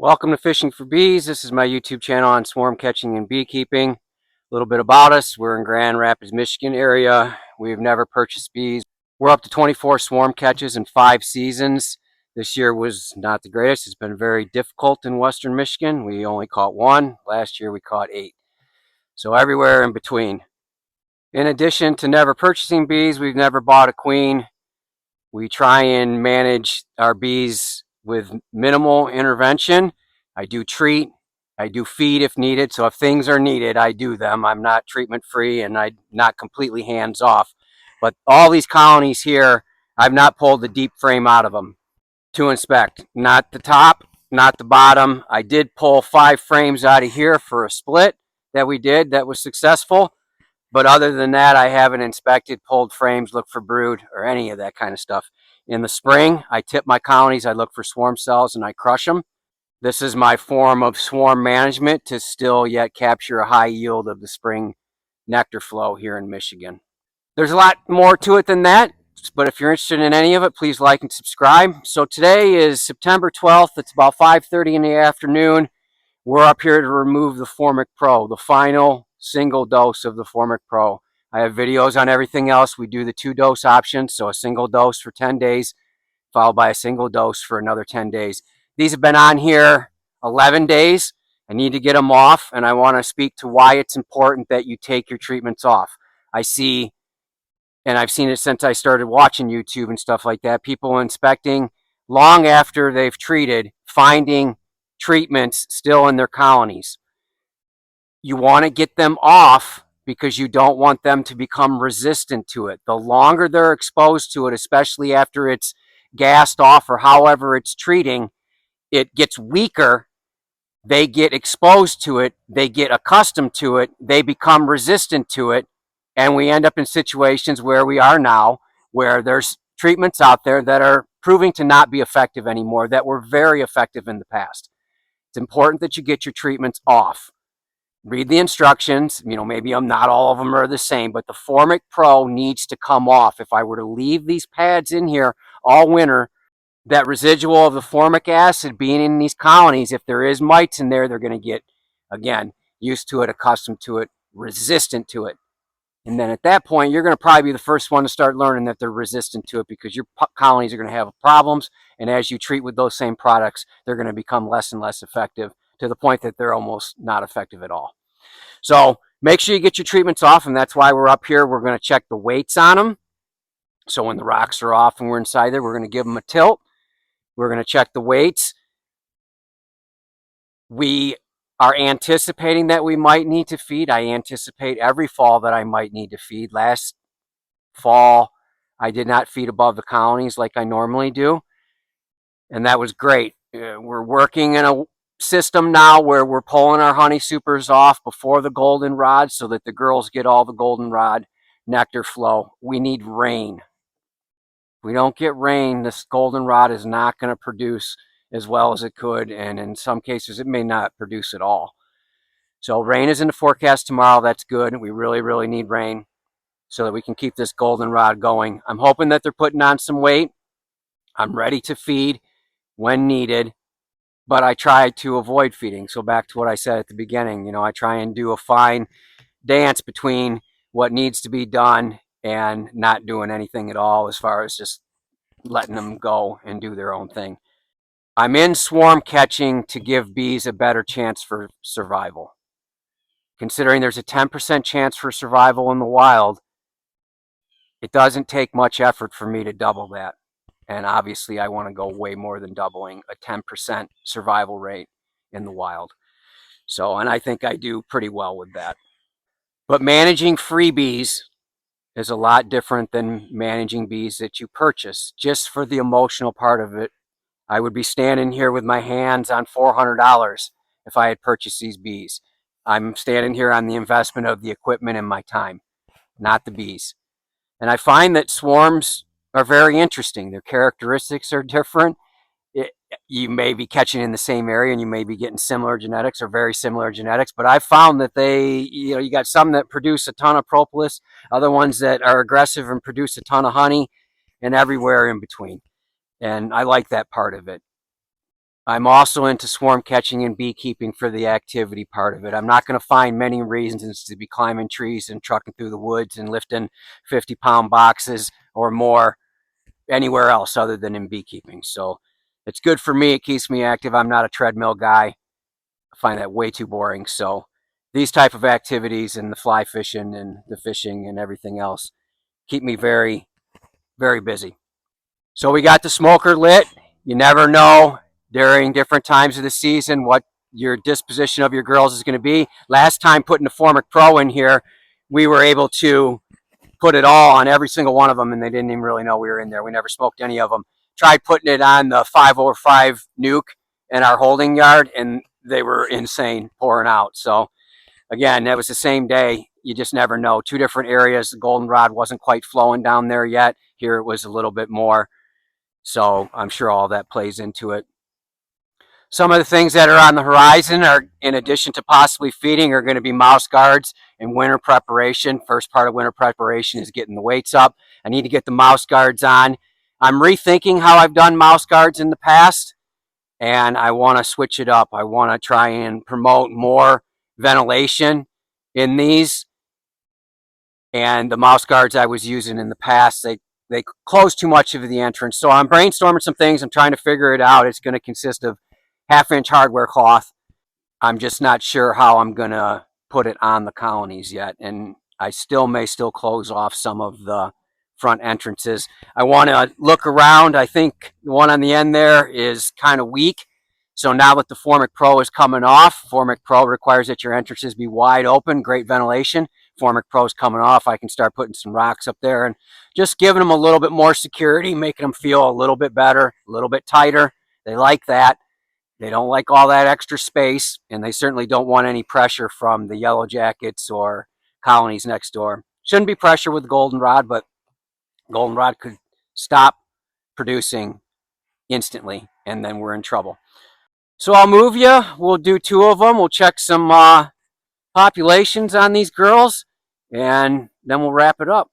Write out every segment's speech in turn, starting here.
Welcome to Fishing for Bees. This is my YouTube channel on swarm catching and beekeeping. A little bit about us. We're in Grand Rapids, Michigan area. We've never purchased bees. We're up to 24 swarm catches in 5 seasons. This year was not the greatest. It's been very difficult in Western Michigan. We only caught 1. Last year we caught 8. So everywhere in between. In addition to never purchasing bees, we've never bought a queen. We try and manage our bees with minimal intervention. I do treat, I do feed if needed. So if things are needed, I do them. I'm not treatment free and I'm not completely hands off. But all these colonies here, I've not pulled the deep frame out of them to inspect. Not the top, not the bottom. I did pull 5 frames out of here for a split that we did that was successful. But other than that, I haven't inspected, pulled frames, looked for brood, or any of that kind of stuff. In the spring, I tip my colonies, I look for swarm cells, and I crush them. This is my form of swarm management to still yet capture a high yield of the spring nectar flow here in Michigan. There's a lot more to it than that, but if you're interested in any of it, please like and subscribe. So today is September 12th. It's about 5:30 in the afternoon. We're up here to remove the Formic Pro, the final single dose of the Formic Pro. I have videos on everything else. We do the 2-dose option, so a single dose for 10 days, followed by a single dose for another 10 days. These have been on here 11 days. I need to get them off, and I want to speak to why it's important that you take your treatments off. I see, and I've seen it since I started watching YouTube and stuff like that, people inspecting long after they've treated, finding treatments still in their colonies. You want to get them off because you don't want them to become resistant to it. The longer they're exposed to it, especially after it's gassed off or however it's treating, it gets weaker. They get exposed to it. They get accustomed to it. They become resistant to it. And we end up in situations where we are now, where there's treatments out there that are proving to not be effective anymore, that were very effective in the past. It's important that you get your treatments off. Read the instructions. Maybe not all of them are the same, but the Formic Pro needs to come off. If I were to leave these pads in here all winter, that residual of the formic acid being in these colonies, if there is mites in there, they're going to get, again, used to it, accustomed to it, resistant to it. And then at that point, you're going to probably be the first one to start learning that they're resistant to it, because your colonies are going to have problems. And as you treat with those same products, they're going to become less and less effective, to the point that they're almost not effective at all. So make sure you get your treatments off, and that's why we're up here. We're going to check the weights on them. So when the rocks are off and we're inside there, we're going to give them a tilt. We're going to check the weights. We are anticipating that we might need to feed. I anticipate every fall that I might need to feed. Last fall, I did not feed above the colonies like I normally do, and that was great. We're working in a system now where we're pulling our honey supers off before the goldenrod so that the girls get all the goldenrod nectar flow. We need rain. If we don't get rain, this goldenrod is not going to produce as well as it could, and in some cases it may not produce at all. So rain is in the forecast tomorrow. That's good. We really, really need rain so that we can keep this goldenrod going. I'm hoping that they're putting on some weight. I'm ready to feed when needed, but I try to avoid feeding. So back to what I said at the beginning, I try and do a fine dance between what needs to be done and not doing anything at all, as far as just letting them go and do their own thing. I'm in swarm catching to give bees a better chance for survival. Considering there's a 10% chance for survival in the wild, it doesn't take much effort for me to double that. And obviously I want to go way more than doubling a 10% survival rate in the wild. So, and I think I do pretty well with that. But managing freebies is a lot different than managing bees that you purchase. Just for the emotional part of it, I would be standing here with my hands on $400 if I had purchased these bees. I'm standing here on the investment of the equipment and my time, not the bees. And I find that swarms are very interesting. Their characteristics are different. You may be catching in the same area and you may be getting similar genetics or very similar genetics, but I found that you got some that produce a ton of propolis, other ones that are aggressive and produce a ton of honey, and everywhere in between. And I like that part of it. I'm also into swarm catching and beekeeping for the activity part of it. I'm not going to find many reasons to be climbing trees and trucking through the woods and lifting 50-pound boxes or more anywhere else other than in beekeeping. So it's good for me. It keeps me active. I'm not a treadmill guy. I find that way too boring. So these type of activities and the fly fishing and the fishing and everything else keep me very, very busy. So we got the smoker lit. You never know during different times of the season what your disposition of your girls is going to be. Last time putting the Formic Pro in here, we were able to put it all on every single one of them, and they didn't even really know we were in there. We never smoked any of them. Tried putting it on the 505 nuke in our holding yard, and they were insane pouring out. So again, that was the same day. You just never know. Two different areas. The goldenrod wasn't quite flowing down there yet. Here it was a little bit more. So I'm sure all that plays into it. Some of the things that are on the horizon are, in addition to possibly feeding, are going to be mouse guards and winter preparation. First part of winter preparation is getting the weights up. I need to get the mouse guards on. I'm rethinking how I've done mouse guards in the past, and I want to switch it up. I want to try and promote more ventilation in these. And the mouse guards I was using in the past, they close too much of the entrance. So I'm brainstorming some things. I'm trying to figure it out. It's going to consist of 1/2-inch hardware cloth. I'm just not sure how I'm going to put it on the colonies yet. And I may still close off some of the front entrances. I want to look around. I think the one on the end there is kind of weak. So now that the Formic Pro is coming off, Formic Pro requires that your entrances be wide open, great ventilation. Formic Pro is coming off. I can start putting some rocks up there and just giving them a little bit more security, making them feel a little bit better, a little bit tighter. They like that. They don't like all that extra space, and they certainly don't want any pressure from the yellow jackets or colonies next door. Shouldn't be pressure with goldenrod, but goldenrod could stop producing instantly, and then we're in trouble. So I'll move you. We'll do 2 of them. We'll check some populations on these girls, and then we'll wrap it up.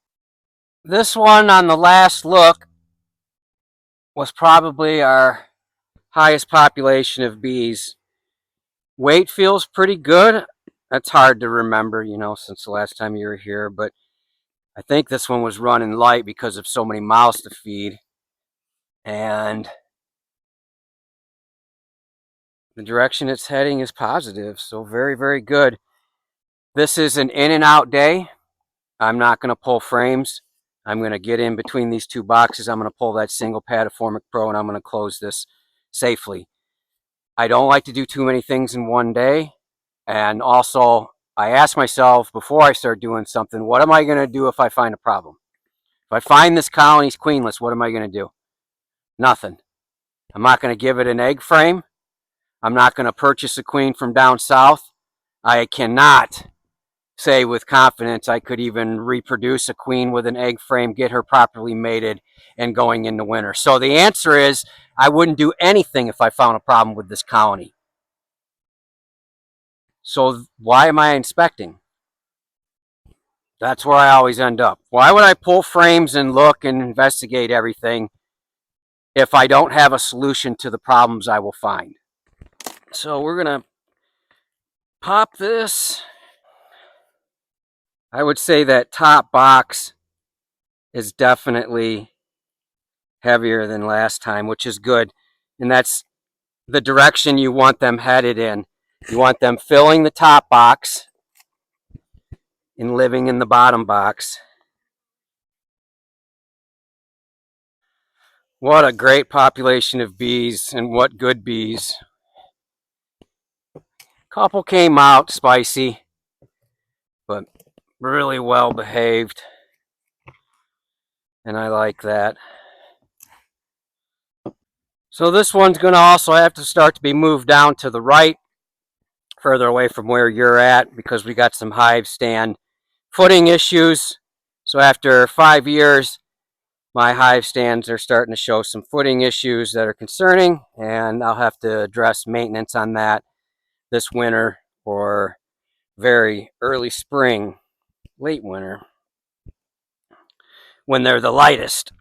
This one on the last look was probably our highest population of bees. Weight feels pretty good. That's hard to remember, since the last time you were here, but I think this one was running light because of so many mouths to feed. And the direction it's heading is positive, so very, very good. This is an in and out day. I'm not going to pull frames. I'm going to get in between these 2 boxes. I'm going to pull that single pad of Formic Pro, and I'm going to close this safely. I don't like to do too many things in one day. And also, I ask myself before I start doing something, what am I going to do if I find a problem? If I find this colony's queenless, what am I going to do? Nothing. I'm not going to give it an egg frame. I'm not going to purchase a queen from down south. I cannot say with confidence I could even reproduce a queen with an egg frame, get her properly mated, and going into winter. So the answer is I wouldn't do anything if I found a problem with this colony. So why am I inspecting? That's where I always end up. Why would I pull frames and look and investigate everything if I don't have a solution to the problems I will find? So we're going to pop this. I would say that top box is definitely heavier than last time, which is good. And that's the direction you want them headed in. You want them filling the top box and living in the bottom box. What a great population of bees, and what good bees. Couple came out spicy, but really well behaved, and I like that. So this one's going to also have to start to be moved down to the right, further away from where you're at, because we got some hive stand footing issues. So after 5 years, my hive stands are starting to show some footing issues that are concerning, and I'll have to address maintenance on that this winter or very early spring, late winter, when they're the lightest.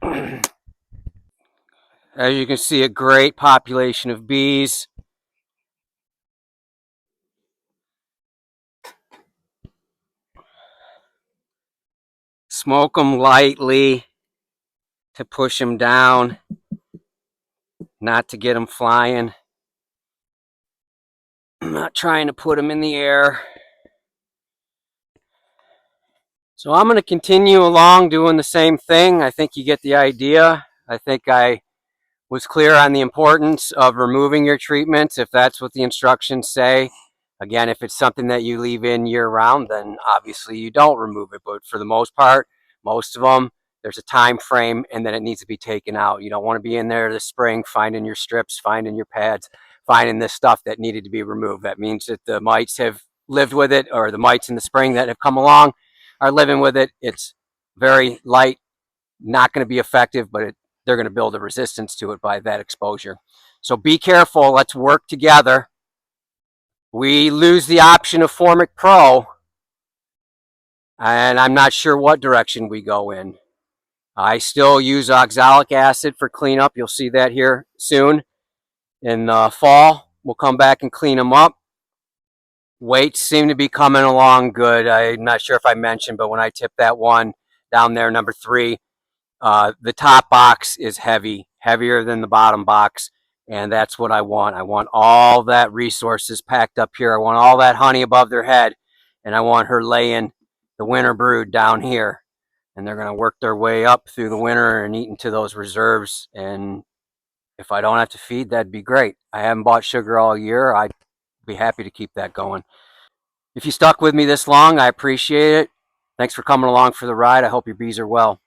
As you can see, a great population of bees. Smoke them lightly to push them down, not to get them flying. I'm not trying to put them in the air. So I'm going to continue along doing the same thing. I think you get the idea. I think I was clear on the importance of removing your treatments if that's what the instructions say. Again, if it's something that you leave in year round, then obviously you don't remove it. But for the most part, most of them, there's a time frame and then it needs to be taken out. You don't want to be in there this spring finding your strips, finding your pads, finding this stuff that needed to be removed. That means that the mites have lived with it, or the mites in the spring that have come along are living with it. It's very light, not going to be effective, but they're going to build a resistance to it by that exposure. So be careful. Let's work together. We lose the option of Formic Pro, and I'm not sure what direction we go in. I still use oxalic acid for cleanup. You'll see that here soon. In the fall, we'll come back and clean them up. Weights seem to be coming along good. I'm not sure if I mentioned, but when I tipped that one down there, number 3, the top box is heavy, heavier than the bottom box, and that's what I want. I want all that resources packed up here. I want all that honey above their head, and I want her laying the winter brood down here. And they're going to work their way up through the winter and eat into those reserves. And if I don't have to feed, that'd be great. I haven't bought sugar all year. I'd be happy to keep that going. If you stuck with me this long, I appreciate it. Thanks for coming along for the ride. I hope your bees are well.